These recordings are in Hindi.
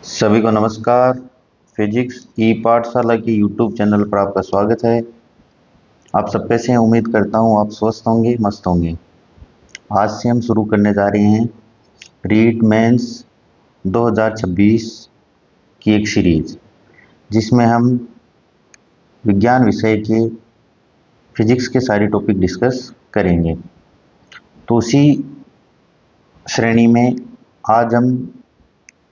सभी को नमस्कार। फिजिक्स ई पाठशाला के यूट्यूब चैनल पर आपका स्वागत है। आप सब कैसे हैं? उम्मीद करता हूं आप स्वस्थ होंगे, मस्त होंगे। आज से हम शुरू करने जा रहे हैं रीट मेंस 2026 की एक सीरीज, जिसमें हम विज्ञान विषय के फिजिक्स के सारे टॉपिक डिस्कस करेंगे। तो उसी श्रेणी में आज हम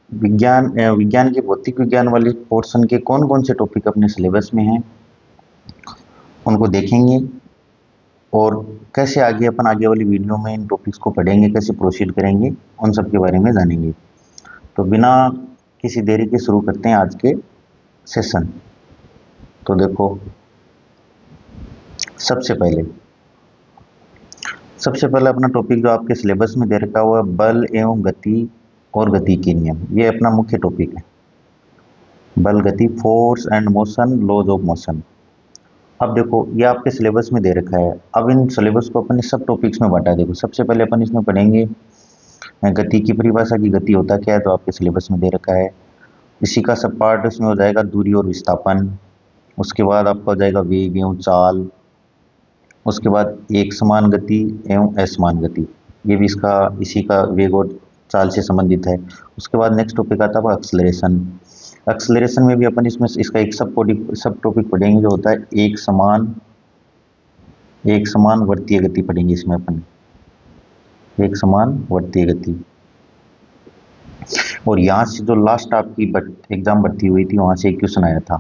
विज्ञान के भौतिक विज्ञान वाले पोर्शन के कौन कौन से टॉपिक अपने सिलेबस में हैं उनको देखेंगे, और कैसे आगे वाली वीडियो में इन टॉपिक्स को पढ़ेंगे, कैसे प्रोसीड करेंगे, उन सब के बारे में जानेंगे। तो बिना किसी देरी के शुरू करते हैं आज के सेशन। तो देखो, सबसे पहले अपना टॉपिक जो आपके सिलेबस में दे रखा हुआ है, बल एवं गति और गति के नियम। ये अपना मुख्य टॉपिक है, बल गति, force and motion, laws of motion. अब देखो, ये आपके सिलेबस में दे रखा है। अब इन सिलेबस को अपन सब टॉपिक्स में बांटा है। देखो, सबसे पहले अपन इसमें पढ़ेंगे गति की परिभाषा की, गति होता क्या है, तो आपके सिलेबस में दे रखा है। इसी का सब पार्ट इसमें हो जाएगा दूरी और विस्थापन। उसके बाद आपका हो जाएगा वेग एवं चाल। उसके बाद एक समान गति एवं असमान गति, ये भी इसी का वेग और चाल से संबंधित है। उसके बाद नेक्स्ट टॉपिक आता है एक्सेलरेशन। एक्सेलरेशन में भी अपन इसमें इसका एक सब टॉपिक पढ़ेंगे, जो होता है एक समान वर्तीय गति पढ़ेंगे। इसमें अपन एक समान वर्तीय गति, और यहाँ से जो लास्ट आपकी एग्जाम भर्ती हुई थी, वहां से एक क्वेश्चन आया था,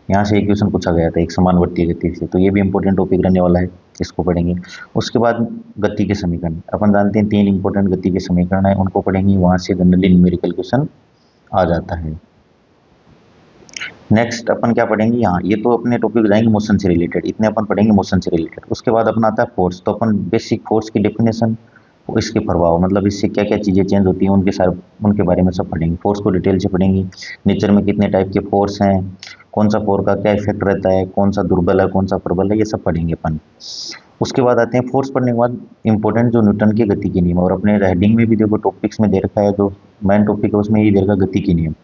यहाँ से एक क्वेश्चन पूछा गया था एक समान वर्तीय गति से। तो ये भी इंपॉर्टेंट टॉपिक रहने वाला है, इसको पढ़ेंगे। उसके बाद गति के समीकरण, अपन जानते हैं 3 इंपॉर्टेंट गति के समीकरण है, उनको पढ़ेंगे। वहां से जनरली न्यूमेरिकल क्वेश्चन आ जाता है। नेक्स्ट अपन क्या पढ़ेंगे, यहाँ ये तो अपने टॉपिक जाएंगे मोशन से रिलेटेड, इतने अपन पढ़ेंगे मोशन से रिलेटेड। उसके बाद अपना आता है फोर्स। तो अपन बेसिक फोर्स की डेफिनेशन, इसके प्रभाव, मतलब इससे क्या क्या चीज़ें चेंज होती हैं, उनके बारे में सब पढ़ेंगे। फोर्स को डिटेल से पढ़ेंगे। नेचर में कितने टाइप के फोर्स हैं, कौन सा फोर्स का क्या इफेक्ट रहता है, कौन सा दुर्बल है, कौन सा प्रबल है, ये सब पढ़ेंगे अपन। उसके बाद आते हैं फोर्स पढ़ने के बाद इंपॉर्टेंट जो न्यूटन की गति के नियम, और अपने हेडिंग में भी देखो टॉपिक्स में दे रखा है, जो मेन टॉपिक है उसमें ये दे रखा गति के नियम।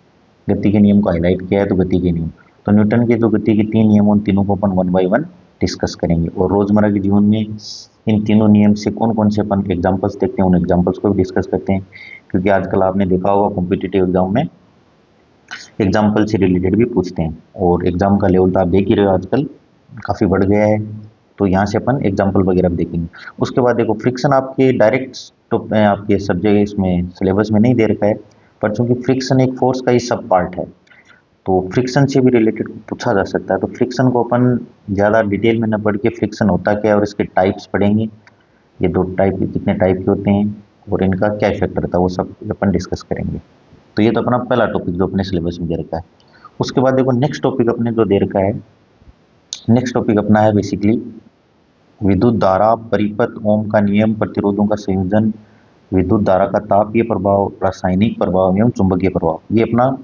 गति के नियम को हाईलाइट किया है, तो गति के नियम। तो न्यूटन के जो गति के 3 नियम, उन तीनों को अपन 1 बाय 1 डिस्कस करेंगे। और रोजमर्रा के जीवन में इन तीनों नियम से कौन कौन से अपन एग्जांपल्स देखते हैं, उन एग्जांपल्स को भी डिस्कस करते हैं। क्योंकि आजकल आपने देखा होगा कॉम्पिटिटिव एग्जाम में एग्जाम्पल से रिलेटेड भी पूछते हैं, और एग्जाम का लेवल तो आप देख ही रहे हो आजकल काफ़ी बढ़ गया है। तो यहाँ से अपन एग्जाम्पल वगैरह देखेंगे। उसके बाद देखो, फ्रिक्शन आपके डायरेक्ट आपके सब्जेक्ट इसमें सिलेबस में नहीं दे रखा है, पर चूंकि फ्रिक्शन एक फोर्स का ही सब पार्ट है, तो फ्रिक्शन से भी रिलेटेड पूछा जा सकता है। तो फ्रिक्शन को अपन ज़्यादा डिटेल में न पढ़ के फ्रिक्शन होता क्या है और इसके टाइप्स पढ़ेंगे। ये 2 टाइप, कितने टाइप के होते हैं और इनका क्या इफेक्ट रहता है, वो सब अपन डिस्कस करेंगे। तो ये तो अपना पहला टॉपिक जो अपने सिलेबस में दे रखा है। उसके बाद देखो, नेक्स्ट टॉपिक अपने जो दे रखा है, नेक्स्ट टॉपिक अपना है बेसिकली विद्युत धारा, परिपथ, ओम का नियम, प्रतिरोधों का संयोजन, विद्युत धारा का तापीय प्रभाव, रासायनिक प्रभाव एवं चुंबकीय प्रभाव। ये अपना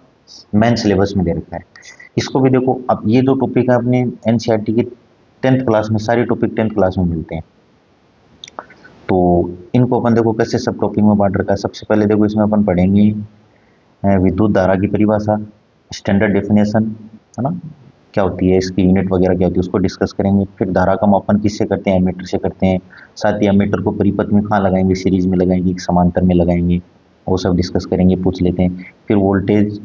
मेन सिलेबस में दे रखा है। इसको भी देखो, अब ये जो टॉपिक है अपने एनसीईआरटी की 10th क्लास में, सारी टॉपिक 10th क्लास में मिलते हैं। तो इनको अपन देखो कैसे सब टॉपिक में बांट रखा है। सबसे पहले देखो, इसमें अपन पढ़ेंगे विद्युत धारा की परिभाषा, स्टैंडर्ड डेफिनेशन, है ना, क्या होती है, इसकी यूनिट वगैरह क्या होती है, उसको डिस्कस करेंगे। फिर धारा का मापन किससे करते हैं, एमीटर से करते हैं। साथ ही एमीटर को परिपथ में कहाँ लगाएंगे, सीरीज में लगाएंगे, समांतर में लगाएंगे, वो सब डिस्कस करेंगे, पूछ लेते हैं। फिर वोल्टेज,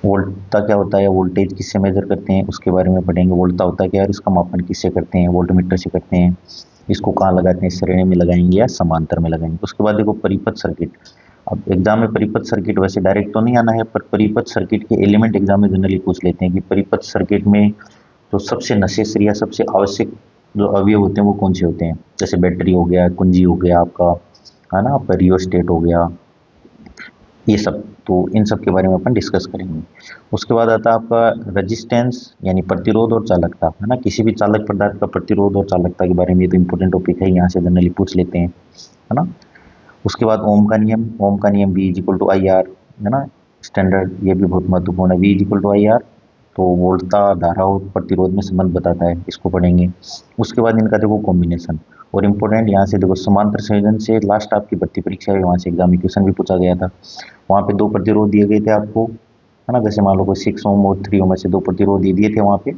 वोल्टता क्या होता है, वोल्टेज किससे मेजर करते हैं, उसके बारे में पढ़ेंगे। वोल्टता होता है क्या है, इसका मापन किससे करते हैं, वोल्टमीटर से करते हैं। इसको कहाँ लगाते हैं, श्रेणी में लगाएंगे या समांतर में लगाएंगे। उसके बाद देखो परिपथ सर्किट। अब एग्जाम में परिपथ सर्किट वैसे डायरेक्ट तो नहीं आना है, पर परिपथ सर्किट के एलिमेंट एग्जाम में जनरली पूछ लेते हैं कि परिपथ सर्किट में जो सबसे नेसेसरी या सबसे आवश्यक जो अवयव होते हैं वो कौन से होते हैं। जैसे बैटरी हो गया, कुंजी हो गया आपका, है ना, आपका रियोस्टेट हो गया, ये सब। तो इन सब के बारे में अपन डिस्कस करेंगे। उसके बाद आता है आपका रेजिस्टेंस, यानी प्रतिरोध और चालकता, है ना, किसी भी चालक पदार्थ का प्रतिरोध और चालकता के बारे में। ये तो इंपॉर्टेंट टॉपिक है, यहाँ से जनरली पूछ लेते हैं, है ना। उसके बाद ओम का नियम, ओम का नियम V = IR, है ना, स्टैंडर्ड, ये भी बहुत महत्वपूर्ण है। V = IR, तो वोल्टता, धारा और प्रतिरोध में संबंध बताता है, इसको पढ़ेंगे। उसके बाद इनका देखो कॉम्बिनेशन, और इम्पोर्टेंट यहाँ से देखो, समांतर संयोजन से लास्ट आपकी भर्ती परीक्षा है, वहाँ से एग्जाम में क्वेश्चन भी पूछा गया था। वहाँ पे 2 प्रतिरोध दिए गए थे आपको, है ना, जैसे मान लो कोई 6 ओम और 3 ओम में से 2 प्रतिरोध दिए थे वहाँ पे,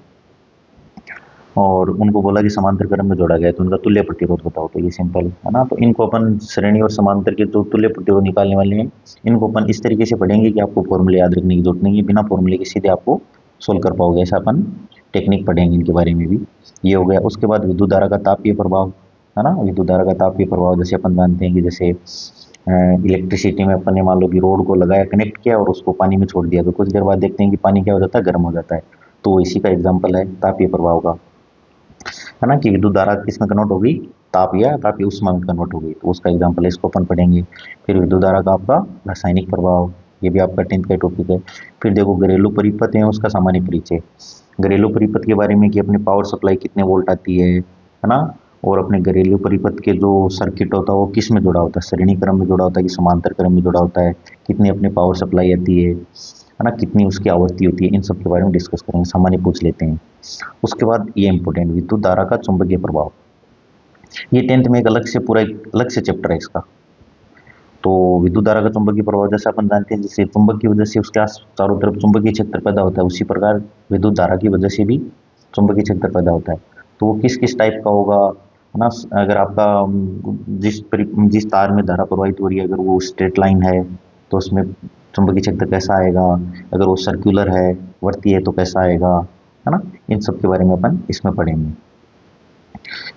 और उनको बोला कि समांतर क्रम में जोड़ा गया है, तो उनका तुल्य प्रतिरोध बताओ। तो ये सिंपल है ना। तो इनको अपन श्रेणी और समांतर के जो तुल्य प्रतिरोध निकालने वाले हैं, इनको अपन इस तरीके से पढ़ेंगे कि आपको फॉर्मूले याद रखने की जरूरत नहीं है, बिना फॉर्मूले के सीधे आपको सोल्व कर पाओगे, ऐसा अपन टेक्निक पढ़ेंगे इनके बारे में भी। ये हो गया। उसके बाद विद्युत धारा का तापीय प्रभाव, है ना। विद्युत धारा का तापीय प्रभाव जैसे अपन जानते हैं कि जैसे इलेक्ट्रिसिटी में अपन ने मान लो कि रोड को लगाया, कनेक्ट किया और उसको पानी में छोड़ दिया, तो कुछ देर बाद देखते हैं कि पानी क्या हो जाता है, गर्म हो जाता है। तो इसी का एग्जाम्पल है तापीय प्रभाव का, है ना, कि विद्युत धारा किसमें कन्वर्ट होगी, ताप या तापीय ऊष्मा में कन्वर्ट होगी, तो उसका एग्जाम्पल है, इसको अपन पढ़ेंगे। फिर विद्युत धारा का आपका रासायनिक प्रभाव, ये भी आपका 10th का टॉपिक है। फिर देखो घरेलू परिपथ है, उसका सामान्य परिचय। घरेलू परिपथ के बारे में कि अपने पावर सप्लाई कितने वोल्ट आती है ना, और अपने घरेलू परिपथ के जो सर्किट होता है वो किस में जुड़ा होता है, श्रेणी क्रम में जुड़ा होता है कि समांतर क्रम में जुड़ा होता है, कितनी अपने पावर सप्लाई आती है ना, कितनी उसकी आवृत्ति होती है, इन सब के बारे में डिस्कस करेंगे, सामान्य पूछ लेते हैं। उसके बाद ये इंपॉर्टेंट, विद्युत धारा का चुंबकीय प्रभाव, ये 10th में एक अलग से पूरा एक अलग से चैप्टर है इसका। तो विद्युत धारा का चुंबकीय प्रभाव जैसे अपन जानते हैं, जैसे चुंबक की वजह से उसके आस चारों तरफ चुंबकीय क्षेत्र पैदा होता है, उसी प्रकार विद्युत धारा की वजह से भी चुंबकीय क्षेत्र पैदा होता है। तो वो किस किस टाइप का होगा, है ना। अगर आपका जिस तार में धारा प्रवाहित हो रही है, अगर वो स्ट्रेट लाइन है तो उसमें चुंबकीय क्षेत्र कैसा आएगा, अगर वो सर्कुलर है, वर्तीय है, तो कैसा आएगा, है ना। इन सब के बारे में अपन इसमें पढ़ेंगे।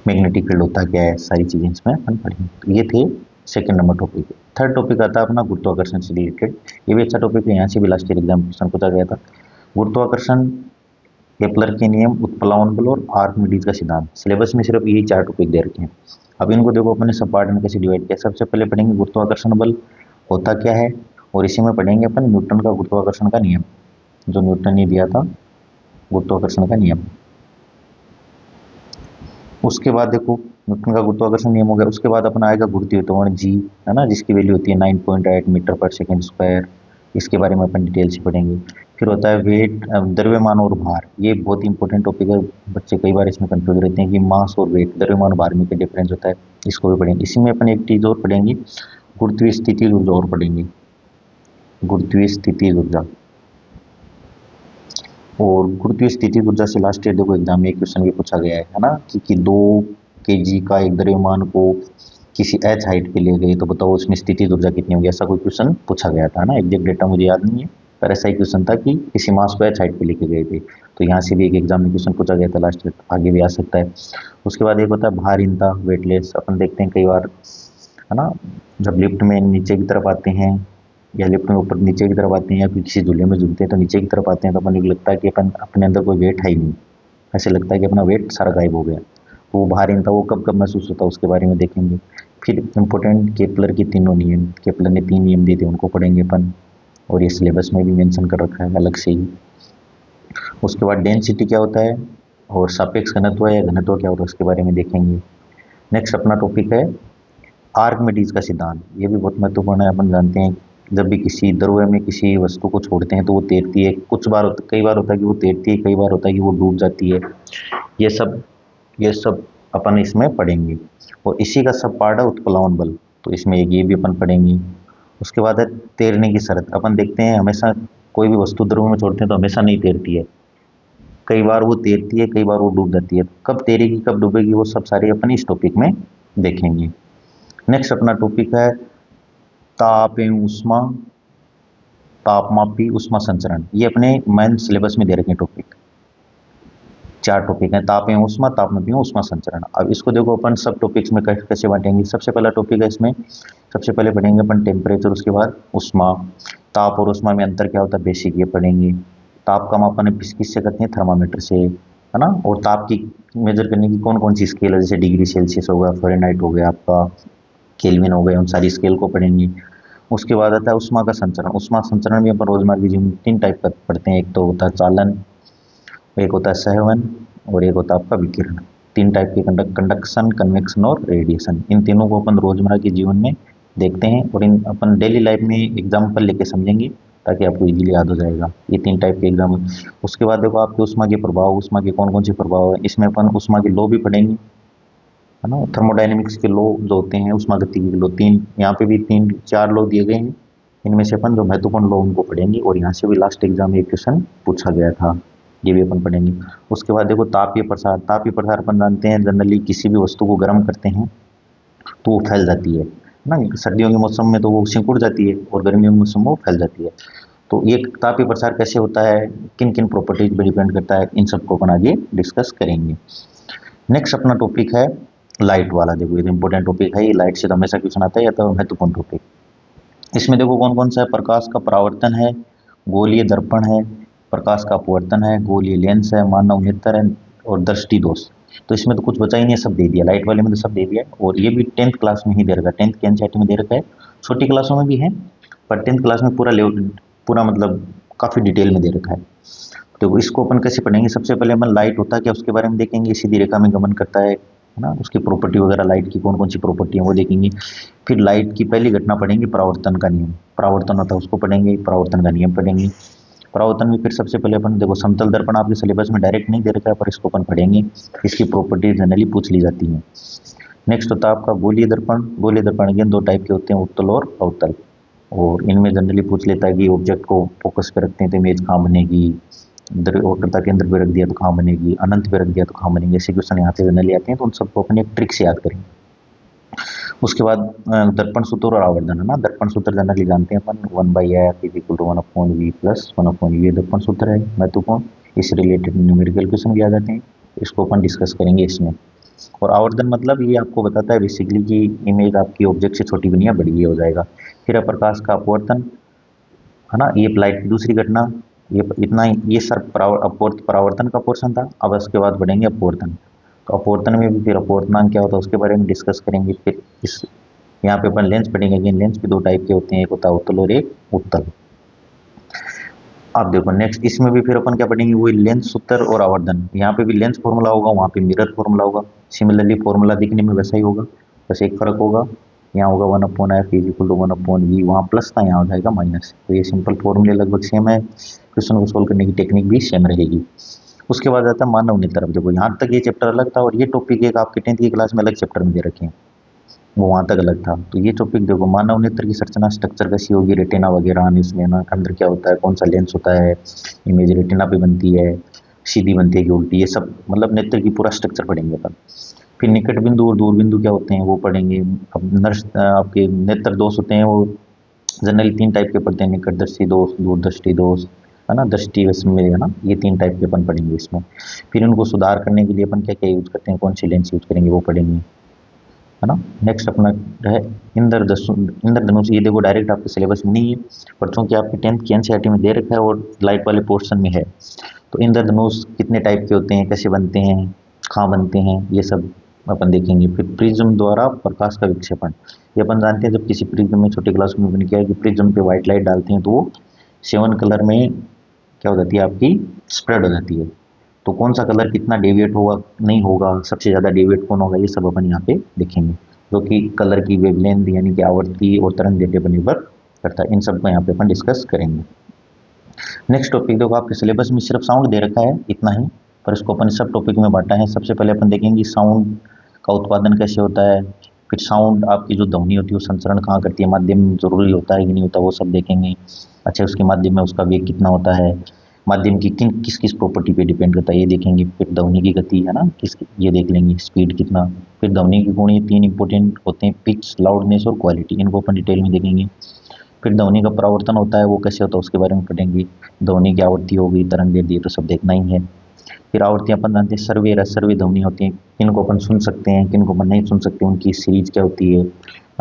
मैग्नेटिक फील्ड होता क्या है, सारी चीजें इसमें अपन पढ़ेंगे। तो ये थे second number topic. Third topic आता है अपना गुरुत्वाकर्षण से रिलेटेड। ये भी अच्छा टॉपिक है, यहाँ से भी लास्ट ईयर एग्जाम क्वेश्चन पूछा गया था। गुरुत्वाकर्षण, केपलर के नियम, उत्प्लावन बल और आर्किमिडीज का सिद्धांत। सिलेबस में सिर्फ यही 4 टॉपिक दे रखे हैं। अब इनको देखो अपने सब पार्ट में कैसे डिवाइड किया। सबसे पहले पढ़ेंगे गुरुत्वाकर्षण बल होता क्या है, और इसी में पढ़ेंगे अपन न्यूटन का गुरुत्वाकर्षण का नियम, जो न्यूटन ने दिया था गुरुत्वाकर्षण का नियम। उसके बाद देखो न्यूटन का गुरुत्वाकर्षण नियम हो गया। उसके बाद अपना आएगा गुरुत्वीय त्वरण जी, है ना, जिसकी वैल्यू होती है 9.8 मीटर पर सेकेंड स्क्वायर। इसके बारे में अपन डिटेल से पढ़ेंगे। फिर होता है वेट, द्रव्यमान और भार। ये बहुत ही इंपॉर्टेंट टॉपिक है, बच्चे कई बार इसमें कंफ्यूज रहते हैं कि मास और वेट, द्रव्यमान और भार में क्या डिफरेंस होता है, इसको भी पढ़ेंगे। इसी में अपन एक चीज और पढ़ेंगे, गुरुत्वीय स्थिति ऊर्जा और पढ़ेंगे, गुरुत्वीय स्थिति ऊर्जा। और गुरुत्वीय स्थिति ऊर्जा से लास्ट ईयर देखो एग्जाम में एक क्वेश्चन भी पूछा गया है ना, कि 2 kg का एक द्रव्यमान को किसी h हाइट पे ले गए, तो बताओ उसमें स्थिति ऊर्जा कितनी होगी, ऐसा कोई क्वेश्चन पूछा गया था ना। एग्जैक्ट डेटा मुझे याद नहीं है, पर ऐसा ही क्वेश्चन था कि किसी मास को h हाइट पे लेके गए थे। तो यहाँ से भी एक एग्जाम में क्वेश्चन पूछा गया था लास्ट ईयर, आगे भी आ सकता है। उसके बाद एक होता है भारहीनता, वेटलेस। अपन देखते हैं कई बार, है ना, जब लिफ्ट में नीचे की तरफ आते हैं, या लिफ्ट में ऊपर नीचे की तरफ आते हैं, या फिर किसी झूले में झूलते हैं तो नीचे की तरफ आते हैं, तो अपन को लगता है कि अपन अपने अंदर कोई वेट है ही नहीं, ऐसे लगता है कि अपना वेट सारा गायब हो गया। तो वो भारहीनता वो कब कब महसूस होता है, उसके बारे में देखेंगे। फिर इंपॉर्टेंट केपलर के तीनों नियम, केपलर ने 3 नियम दिए थे, उनको पढ़ेंगे अपन, और ये सिलेबस में भी मेंशन कर रखा है अलग से ही। उसके बाद डेंसिटी क्या होता है, और सापेक्ष घनत्व या घनत्व क्या होता है, उसके बारे में देखेंगे। नेक्स्ट अपना टॉपिक है आर्किमिडीज का सिद्धांत। ये भी बहुत महत्वपूर्ण है। अपन जानते हैं जब भी किसी द्रव्य में किसी वस्तु को छोड़ते हैं तो वो तैरती है, कई बार होता है कि वो तैरती है, कई बार होता है कि वो डूब जाती है। ये सब अपन इसमें पढ़ेंगे। और इसी का सब पार्ट है उत्प्लावन बल, तो इसमें एक ये भी अपन पढ़ेंगे। उसके बाद है तैरने की शर्त। अपन देखते हैं हमेशा कोई भी वस्तु द्रव्य में छोड़ते हैं तो हमेशा नहीं तैरती है, कई बार वो तैरती है, कई बार वो डूब जाती है। कब तैरेगी कब डूबेगी वो सब सारे अपन इस टॉपिक में देखेंगे। नेक्स्ट अपना टॉपिक है ताप एवं ऊष्मा, तापमापी ऊष्मा संचरण। ये अपने मेन सिलेबस में दे रखे हैं टॉपिक, 4 टॉपिक हैं, ताप एवं ऊष्मा, तापमापी एवं ऊष्मा संचरण। अब इसको देखो अपन सब टॉपिक्स में कैसे बांटेंगे। सबसे पहला टॉपिक है इसमें, सबसे पहले पढ़ेंगे अपन टेम्परेचर, उसके बाद ऊष्मा। ताप और ऊष्मा में अंतर क्या होता है, बेसिक ये पढ़ेंगे। ताप का मापन किससे करते हैं, थर्मामीटर से, है ना। और ताप की मेजर करने की कौन कौन सी स्केल है, जैसे डिग्री सेल्सियस हो गया, फ़ारेनहाइट हो गया, आपका केल्विन हो गए, उन सारी स्केल को पढ़ेंगे। उसके बाद आता है उष्मा का संचरण। उष्मा संचरण में अपन रोजमर्रा की जीवन में 3 टाइप का पढ़ते हैं, एक तो होता है चालन, एक होता है सहवन, और एक होता है आपका विकिरण। 3 टाइप के कंडक्शन, कन्वेक्शन और रेडिएशन। इन तीनों को अपन रोजमर्रा के जीवन में देखते हैं, और इन अपन डेली लाइफ में एग्जाम्पल लेके समझेंगे, ताकि आपको इजीली याद हो जाएगा। ये 3 टाइप के एग्जाम है। उसके बाद देखो आपके उष्मा के प्रभाव, उष्मा के कौन कौन से प्रभाव है, इसमें अपन उष्मा के लॉ भी पढ़ेंगे, है ना। थर्मोडायनेमिक्स के लॉ जो होते हैं, उष्मागतिकी के लॉ, तीन यहाँ पे भी तीन चार लॉ दिए गए हैं। इनमें से अपन जो महत्वपूर्ण लॉ उनको पढ़ेंगे, और यहाँ से भी लास्ट एग्जाम में एक क्वेश्चन पूछा गया था, ये भी अपन पढ़ेंगे। उसके बाद देखो तापीय प्रसार। तापीय प्रसार अपन जानते हैं जनरली किसी भी वस्तु को गर्म करते हैं तो वो फैल जाती है ना। सर्दियों के मौसम में तो वो सिकुड़ जाती है, और गर्मियों के मौसम में वो फैल जाती है। तो ये तापीय प्रसार कैसे होता है, किन किन प्रॉपर्टीज पर डिपेंड करता है, इन सबको अपन आगे डिस्कस करेंगे। नेक्स्ट अपना टॉपिक है लाइट वाला। देखो ये इंपॉर्टेंट टॉपिक है, ये लाइट से तो हमेशा क्वेश्चन आता है, या तो महत्वपूर्ण टॉपिक। इसमें देखो कौन कौन सा है, प्रकाश का परावर्तन है, गोलीय दर्पण है, प्रकाश का अपवर्तन है, गोलीय लेंस है, मानव नेत्र है, और दृष्टि दोष। तो इसमें तो कुछ बचा ही नहीं है, सब दे दिया, लाइट वाले में तो सब दे दिया। और ये भी 10th क्लास में ही दे रखा है, 10th के एनसीईआरटी में दे रखा है। छोटी क्लासों में भी है, पर 10th क्लास में पूरा लेवल, पूरा मतलब काफ़ी डिटेल में दे रखा है। तो इसको अपन कैसे पढ़ेंगे, सबसे पहले अपन लाइट होता है क्या उसके बारे में देखेंगे, सीधी रेखा में गमन करता है ना, उसकी प्रॉपर्टी वगैरह, लाइट की कौन कौन सी प्रॉपर्टी है वो देखेंगे। फिर लाइट की पहली घटना पढ़ेंगे, परावर्तन का नियम। परावर्तन होता है उसको पढ़ेंगे, परावर्तन का नियम पढ़ेंगे। परावर्तन में फिर सबसे पहले अपन देखो समतल दर्पण आपके सिलेबस में डायरेक्ट नहीं दे रखा है, पर इसको अपन पढ़ेंगे, इसकी प्रॉपर्टी जनरली पूछ ली जाती है। नेक्स्ट होता है आपका गोलीय दर्पण। गोलीय दर्पण अगेन दो टाइप के होते हैं, उत्तल और अवतल। और इनमें जनरली पूछ लेता है कि ऑब्जेक्ट को फोकस पे रखते हैं तो इमेज कहाँ बनेगी, वक्रता केंद्र पे रख दिया तो कहाँ बनेगी, अनंत पे रख दिया तो कहाँ बनेगी, ऐसे क्वेश्चन यहाँ से जनरली आते हैं। तो उन सबको अपने एक ट्रिक से याद करेंगे। उसके बाद दर्पण सूत्र और आवर्धन है ना। दर्पण सूत्र जनरली जानते हैं अपन, 1/f = 1/v + 1/u, ये दर्पण सूत्र है महत्वपूर्ण। इससे रिलेटेड न्यूमेरिकल क्वेश्चन भी आ जाते हैं, इसको अपन डिस्कस करेंगे इसमें। और आवर्धन मतलब ये आपको बताता है बेसिकली कि इमेज आपकी ऑब्जेक्ट से छोटी बनी है बड़ी, ये हो जाएगा। फिर प्रकाश का अपवर्तन है ना, ये लाइट की दूसरी घटना। ये इतना ही, ये सर परावर्तन का पोर्शन था। अब इसके बाद बढ़ेंगे अपवर्तन। तो अपवर्तन में भी फिर अपवर्तनांक क्या होता है उसके बारे में डिस्कस करेंगे। फिर इस यहाँ पे अपन लेंस पढ़ेंगे। अगेन लेंस भी दो टाइप के होते हैं, एक होता है उत्तल और एक उत्तल। अब देखो नेक्स्ट इसमें भी फिर अपन क्या पढ़ेंगे, वही लेंस सूत्र और आवर्धन। यहाँ पे भी लेंस फॉर्मूला होगा, वहाँ पे मिरर फॉर्मूला होगा। सिमिलरली फॉर्मूला दिखने में वैसा ही होगा, बस एक फर्क होगा, यहाँ होगा 1/f = 1/v, वहाँ प्लस था, यहाँ हो जाएगा माइनस। तो ये सिंपल फॉर्मूले लगभग सेम है, क्वेश्चन को सोल्व करने की टेक्निक भी सेम रहेगी। उसके बाद आता है मानव नेत्र। देखो यहाँ तक ये चैप्टर अलग था, और ये टॉपिक एक आपके 10th की क्लास में अलग चैप्टर में दे रखे हैं, वो वहाँ तक अलग था। तो ये टॉपिक देखो, मानव नेत्र की संरचना, स्ट्रक्चर कैसी होगी, रेटिना वगैरह, इसमें ना अंदर क्या होता है, कौन सा लेंस होता है, इमेज रेटिना पे बनती है, सीधी बनती है कि उल्टी, ये सब मतलब नेत्र की पूरा स्ट्रक्चर पढ़ेंगे अपन। फिर निकट बिंदु और दूर बिंदु क्या होते हैं वो पढ़ेंगे। अब आपके नेत्र दोष होते हैं, वो जनरली 3 टाइप के पढ़ते हैं, निकटदर्शी दोष, दूरदृष्टि दोष, है ना, दृष्टि में है ना, ये 3 टाइप के अपन पढ़ेंगे इसमें। फिर इनको सुधार करने के लिए अपन क्या क्या यूज करते हैं, कौन सी लेंस यूज करेंगे वो पढ़ेंगे, है ना। नेक्स्ट अपना है इंद्रधनुष। ये देखो डायरेक्ट आपके सिलेबस में नहीं है, पर चूंकि आपके 10th की एनसीईआरटी में दे रखा है और लाइट वाले पोर्शन में है, तो इंद्रधनुष कितने टाइप के होते हैं, कैसे बनते हैं, कहाँ बनते हैं, ये सब अपन देखेंगे। फिर प्रिज्म द्वारा प्रकाश का विक्षेपण। ये अपन जानते हैं, जब किसी प्रिज्म में, छोटी क्लास में बन किया है कि प्रिज्म पे व्हाइट लाइट डालते हैं तो वो 7 कलर में क्या हो जाती है, आपकी स्प्रेड हो जाती है। तो कौन सा कलर कितना डेविएट होगा, नहीं होगा, सबसे ज़्यादा डेविएट कौन होगा, ये सब अपन यहाँ पे देखेंगे, जो कि कलर की वेवलेंथ यानी कि आवृत्ति और तरंग दैर्ध्य पर निर्भर करता है। इन सब को यहाँ पे अपन डिस्कस करेंगे। नेक्स्ट टॉपिक देखो, आपके सिलेबस में सिर्फ साउंड दे रखा है इतना ही, पर इसको अपन सब टॉपिक में बांटा है। सबसे पहले अपन देखेंगे साउंड का उत्पादन कैसे होता है, फिर साउंड आपकी जो ध्वनि होती है वो संचरण कहाँ करती है, माध्यम जरूरी होता है कि नहीं होता, वो सब देखेंगे। अच्छा, उसके माध्यम में उसका वेग कितना होता है, माध्यम की किस किस प्रॉपर्टी पे डिपेंड करता है ये देखेंगे। फिर ध्वनि की गति है ना, ये देख लेंगे, स्पीड कितना। फिर ध्वनि के गुण, ये 3 इंपॉर्टेंट होते हैं, पिच, लाउडनेस और क्वालिटी, इनको अपन डिटेल में देखेंगे। फिर ध्वनि का परावर्तन होता है वो कैसे होता है उसके बारे में पढ़ेंगे। ध्वनि की आवृत्ति होगी, तरंग दैर्ध्य, तो सब देखना ही है। फिर आवृत्ति अपन जानते हैं, सर्वे रसर्वे ध्वनि होती है, किनको अपन सुन सकते हैं, किनको अपन नहीं सुन सकते, उनकी सीरीज क्या होती है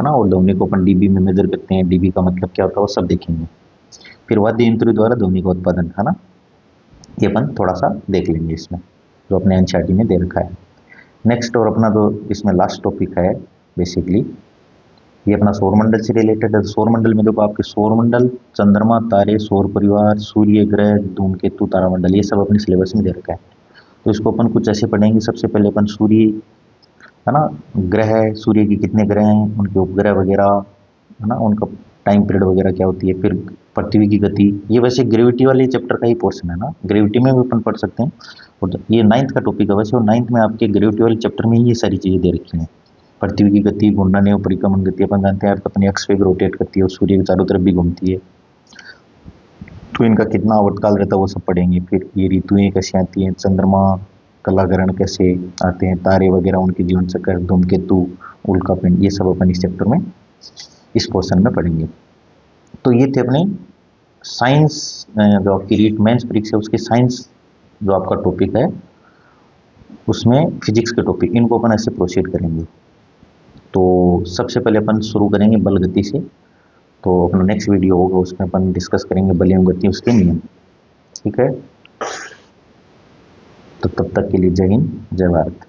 ना। और ध्वनि को अपन डीबी में मेजर करते हैं, डीबी का मतलब क्या होता है वो सब देखेंगे। फिर वाद्य यंत्र द्वारा ध्वनि का उत्पादन, है ना, ये अपन थोड़ा सा देख लेंगे इसमें, जो अपने एनसीईआरटी में दे रखा है। नेक्स्ट और अपना जो इसमें लास्ट टॉपिक है बेसिकली, ये अपना सौरमंडल से रिलेटेड है। सौरमंडल में देखो आपके सौरमंडल, चंद्रमा, तारे, सौर परिवार, सूर्य, ग्रह, धूमकेतु, तारामंडल, ये सब अपने सिलेबस में दे रखा है। तो इसको अपन कुछ ऐसे पढ़ेंगे। सबसे पहले अपन सूर्य, है ना, ग्रह, सूर्य के कितने ग्रह हैं, उनके उपग्रह वगैरह, है ना, उनका टाइम पीरियड वगैरह क्या होती है, फिर पृथ्वी की गति। ये वैसे ग्रेविटी वाले चैप्टर का ही पोर्शन है ना, ग्रेविटी में भी अपन पढ़ सकते हैं। और ये 9th का टॉपिक है वैसे, और 9th में आपके ग्रेविटी वाले चैप्टर में ये सारी चीज़ें दे रखी हैं। पृथ्वी की गति, घूर्णन एवं परिक्रमण गति अपन जानते हैं, अर्थ अपने अक्ष पे भी रोटेट करती है और सूर्य के चारों तरफ भी घूमती है, तो इनका कितना आवर्तकाल रहता है वो सब पढ़ेंगे। फिर ये ऋतुएं कैसे आती हैं, चंद्रमा कलाग्रहण कैसे आते हैं, तारे वगैरह उनके जीवन चक्र, धूमकेतु, उल्कापिंड, ये सब अपन इस चैप्टर में, इस पोर्शन में पढ़ेंगे। तो ये थे अपने साइंस, जो आपकी रीट मेंस परीक्षा है उसकी साइंस जो आपका टॉपिक है, उसमें फिजिक्स के टॉपिक, इनको अपन ऐसे प्रोसीड करेंगे। तो सबसे पहले अपन शुरू करेंगे बल गति से। तो अपना नेक्स्ट वीडियो होगा उसमें अपन डिस्कस करेंगे बल एवं गति, उसके नियम। ठीक है, तो तब तक के लिए जय हिंद, जय भारत।